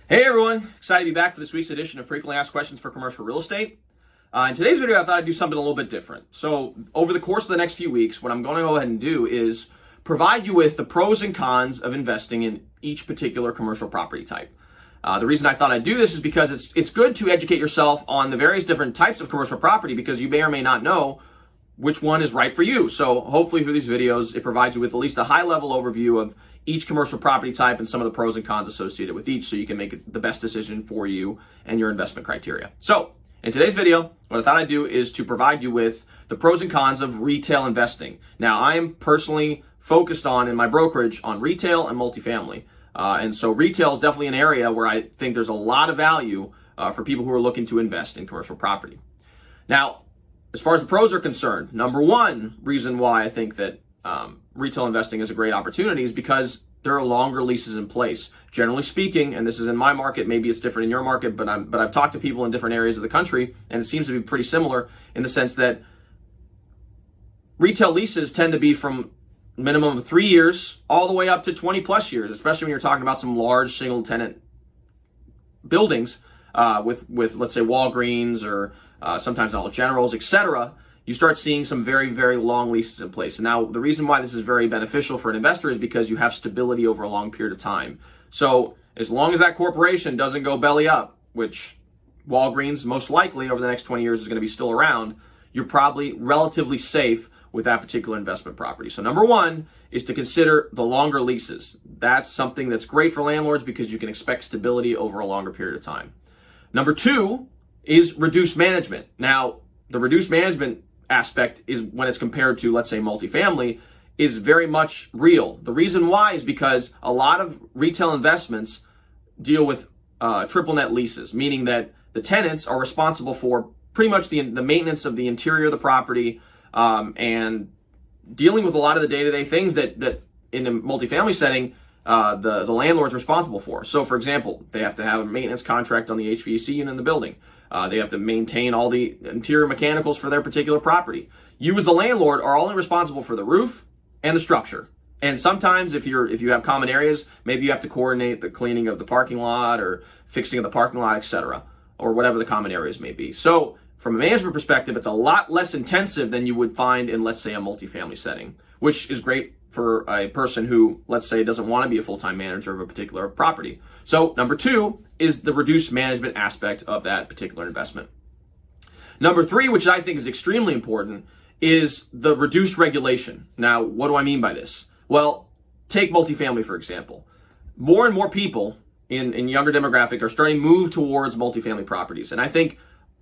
Hey everyone, excited to be back for this week's edition of Frequently Asked Questions for Commercial Real Estate. In today's video, I thought I'd do something a little bit different. So over the course of the next few weeks, what I'm going to go ahead and do is provide you with the pros and cons of investing in each particular commercial property type. The reason I thought I'd do this is because it's good to educate yourself on the various different types of commercial property because you may or may not know which one is right for you. So hopefully through these videos, it provides you with at least a high-level overview of each commercial property type and some of the pros and cons associated with each so you can make the best decision for you and your investment criteria. So in today's video, what I thought I'd do is to provide you with the pros and cons of retail investing. Now, I am personally focused on, in my brokerage, on retail and multifamily. And so retail is definitely an area where I think there's a lot of value for people who are looking to invest in commercial property. Now, as far as the pros are concerned, number one reason why I think that retail investing is a great opportunity is because there are longer leases in place. Generally speaking, and this is in my market, maybe it's different in your market, but I've talked to people in different areas of the country, and it seems to be pretty similar in the sense that retail leases tend to be from minimum of 3 years all the way up to 20 plus years, especially when you're talking about some large single tenant buildings with let's say Walgreens or sometimes Dollar Generals, etc. You start seeing some very, very long leases in place. And now the reason why this is very beneficial for an investor is because you have stability over a long period of time. So as long as that corporation doesn't go belly up, which Walgreens most likely over the next 20 years is going to be still around, you're probably relatively safe with that particular investment property. So number one is to consider the longer leases. That's something that's great for landlords because you can expect stability over a longer period of time. Number two is reduced management. Now, the reduced management aspect is when it's compared to, let's say, multifamily, is very much real. The reason why is because a lot of retail investments deal with triple net leases, meaning that the tenants are responsible for pretty much the maintenance of the interior of the property and dealing with a lot of the day-to-day things that in a multifamily setting, the landlord's responsible for. So, for example, they have to have a maintenance contract on the HVAC unit in the building. They have to maintain all the interior mechanicals for their particular property. You as the landlord are only responsible for the roof and the structure. And sometimes if you have common areas, maybe you have to coordinate the cleaning of the parking lot or fixing of the parking lot, etc., or whatever the common areas may be. So from a management perspective, it's a lot less intensive than you would find in, let's say, a multifamily setting, which is great for a person who, let's say, doesn't want to be a full-time manager of a particular property. So number two is the reduced management aspect of that particular investment. Number three, which I think is extremely important, is the reduced regulation. Now, what do I mean by this? Well, take multifamily, for example. More and more people in younger demographic are starting to move towards multifamily properties. And I think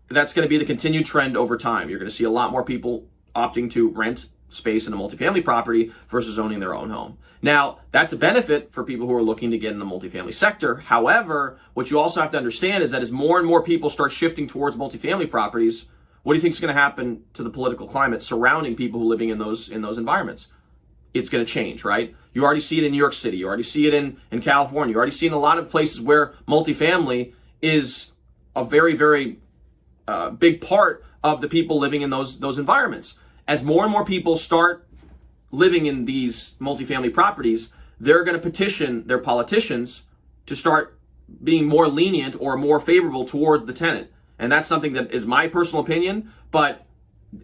that's going to be the continued trend over time. You're going to see a lot more people opting to rent space in a multifamily property versus owning their own home. Now, that's a benefit for people who are looking to get in the multifamily sector. However, what you also have to understand is that as more and more people start shifting towards multifamily properties, what do you think is going to happen to the political climate surrounding people who are living in those environments? It's going to change, right? You already see it in New York City. You already see it in California. You already see it in a lot of places where multifamily is a very, very big part of the people living in those environments. As more and more people start living in these multifamily properties, they're going to petition their politicians to start being more lenient or more favorable towards the tenant. And that's something that is my personal opinion, but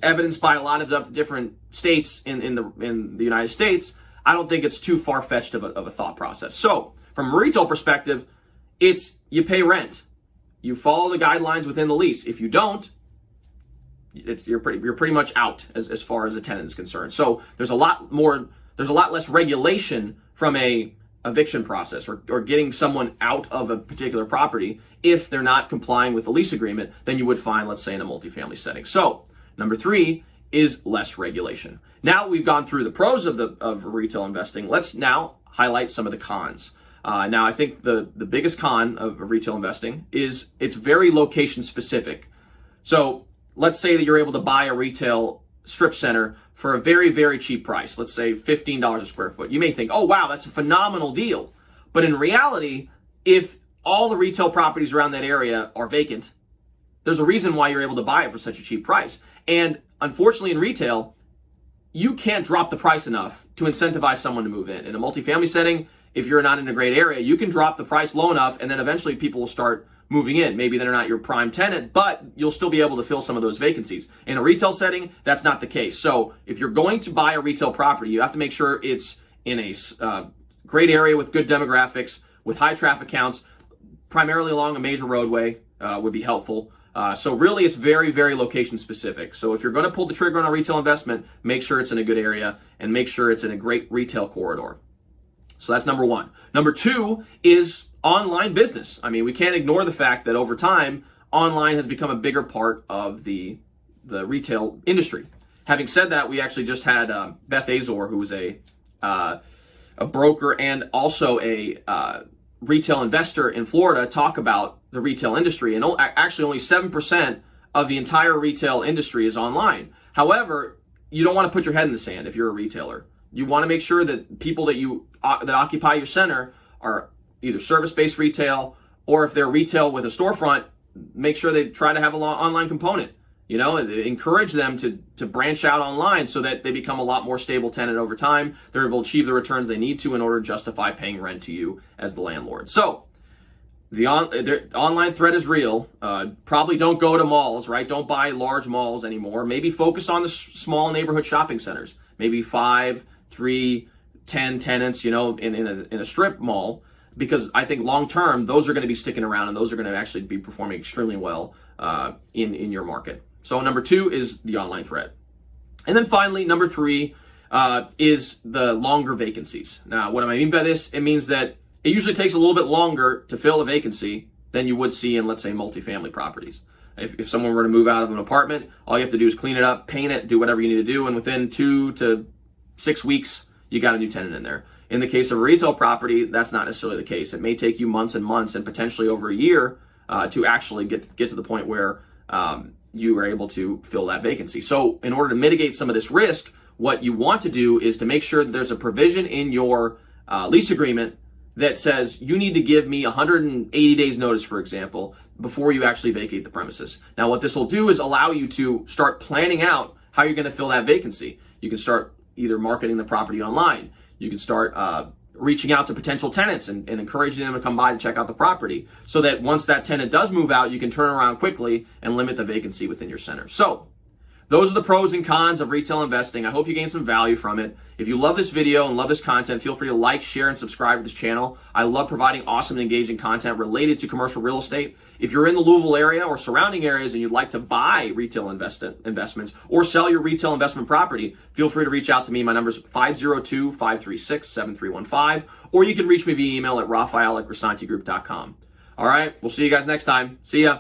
evidenced by a lot of the different states in the United States. I don't think it's too far-fetched of a thought process. So from a retail perspective, it's you pay rent. You follow the guidelines within the lease. If you don't, you're pretty much out as far as a tenant is concerned. So there's a lot less regulation from a eviction process or getting someone out of a particular property if they're not complying with the lease agreement than you would find, let's say, in a multifamily setting. So number three is less regulation. Now we've gone through the pros of retail investing. Let's now highlight some of the cons. Now I think the biggest con of retail investing is it's very location specific. So let's say that you're able to buy a retail strip center for a very, very cheap price. Let's say $15 a square foot. You may think, oh, wow, that's a phenomenal deal. But in reality, if all the retail properties around that area are vacant, there's a reason why you're able to buy it for such a cheap price. And unfortunately in retail, you can't drop the price enough to incentivize someone to move in. In a multifamily setting, if you're not in a great area, you can drop the price low enough, and then eventually people will start moving in. Maybe they're not your prime tenant, but you'll still be able to fill some of those vacancies. In a retail setting, that's not the case. So if you're going to buy a retail property, you have to make sure it's in a great area with good demographics, with high traffic counts, primarily along a major roadway would be helpful. So really, it's very, very location specific. So if you're going to pull the trigger on a retail investment, make sure it's in a good area and make sure it's in a great retail corridor. So that's number one. Number two is online business. I mean, we can't ignore the fact that over time, online has become a bigger part of the retail industry. Having said that, we actually just had Beth Azor, who was a broker and also a retail investor in Florida, talk about the retail industry. And actually only 7% of the entire retail industry is online. However, you don't want to put your head in the sand if you're a retailer. You want to make sure that people that occupy your center are either service-based retail, or if they're retail with a storefront, make sure they try to have an online component. You know, encourage them to branch out online so that they become a lot more stable tenant over time. They're able to achieve the returns they need to in order to justify paying rent to you as the landlord. So the online threat is real. Probably don't go to malls, right? Don't buy large malls anymore. Maybe focus on the small neighborhood shopping centers. Maybe 5, 3, 10 tenants, you know, in a strip mall. Because I think long term, those are going to be sticking around and those are going to actually be performing extremely well in your market. So number two is the online threat. And then finally, number three is the longer vacancies. Now, what do I mean by this? It means that it usually takes a little bit longer to fill a vacancy than you would see in, let's say, multifamily properties. If someone were to move out of an apartment, all you have to do is clean it up, paint it, do whatever you need to do, and within 2 to 6 weeks, you got a new tenant in there. In the case of a retail property, that's not necessarily the case. It may take you months and months and potentially over a year to actually get to the point where you are able to fill that vacancy. So in order to mitigate some of this risk, what you want to do is to make sure that there's a provision in your lease agreement that says you need to give me 180 days notice, for example, before you actually vacate the premises. Now, what this will do is allow you to start planning out how you're going to fill that vacancy. You can start either marketing the property online. You can start reaching out to potential tenants and encouraging them to come by and check out the property so that once that tenant does move out, you can turn around quickly and limit the vacancy within your center. So those are the pros and cons of retail investing. I hope you gained some value from it. If you love this video and love this content, feel free to like, share, and subscribe to this channel. I love providing awesome and engaging content related to commercial real estate. If you're in the Louisville area or surrounding areas and you'd like to buy retail investments or sell your retail investment property, feel free to reach out to me. My number is 502-536-7315, or you can reach me via email at Raphael@grisantigroup.com. All right, we'll see you guys next time. See ya.